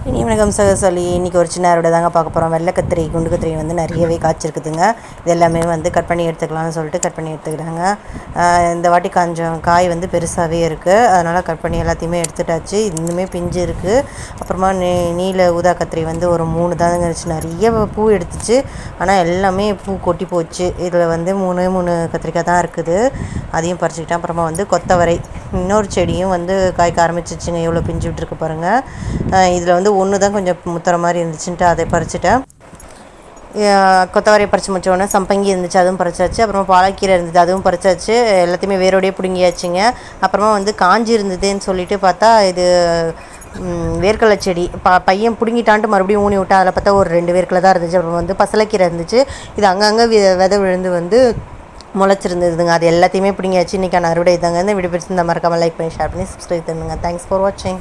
வணக்கம் சகோதரி. இன்றைக்கி ஒரு சின்ன அறுவடை தாங்க பார்க்க போகிறோம். வெள்ளை கத்திரி குண்டு கத்திரி வந்து நிறையவே காய்ச்சிருக்குதுங்க. இது எல்லாமே வந்து கட் பண்ணி எடுத்துக்கலாம்னு சொல்லிட்டு கட் பண்ணி எடுத்துக்கிறாங்க. இந்த வாட்டி கொஞ்சம் காய் வந்து பெருசாகவே இருக்குது, அதனால் கட் பண்ணி எல்லாத்தையுமே எடுத்துட்டாச்சு. இன்னுமே பிஞ்சு இருக்குது. அப்புறமா நீல ஊதா கத்திரி வந்து ஒரு 3 தாங்க இருந்துச்சு. நிறைய பூ எடுத்துச்சு, ஆனால் எல்லாமே பூ கொட்டி போச்சு. இதில் வந்து 3 கத்திரிக்காய் தான் இருக்குது, அதையும் பறிச்சுக்கிட்டேன். அப்புறமா வந்து கொத்தவரை இன்னொரு செடியும் வந்து காய்க்க ஆரம்பிச்சிச்சுங்க. எவ்வளோ பிஞ்சு விட்டுருக்கு பாருங்கள். இதில் வந்து ஒன்று தான் கொஞ்சம் முத்துற மாதிரி இருந்துச்சுன்ட்டு அதை பறிச்சுட்டேன். கொத்தவரையை பறித்து முடிச்சோடனே சம்பங்கி இருந்துச்சு, அதுவும் பறிச்சாச்சு. அப்புறமா பாலக்கீரை இருந்தது, அதுவும் பறிச்சாச்சு. எல்லாத்தையுமே வேரோடையே பிடுங்கியாச்சுங்க. அப்புறமா வந்து காஞ்சி இருந்ததுன்னு சொல்லிட்டு பார்த்தா இது வேர்க்கடலை செடி பையன் பிடுங்கிட்டான்ட்டு மறுபடியும் ஊனி விட்டா. அதில் பார்த்தா ஒரு 2 வேர்க்கடலை தான் இருந்துச்சு. அப்புறம் வந்து பசலைக்கீரை இருந்துச்சு, இது அங்கங்கே விதை விழுந்து வந்து முளைச்சிருந்ததுங்க. அது எல்லாத்தையுமே பிடிங்கியாச்சு. இன்றைக்கான அறுவடை தாங்க. இந்த வீடியோ பிடிச்சிருந்தா மறக்காமல் லைக் பண்ணி ஷேர் பண்ணி சப்ஸ்கிரைப் பண்ணுங்கள். தேங்க்ஸ் ஃபார் வாட்சிங்.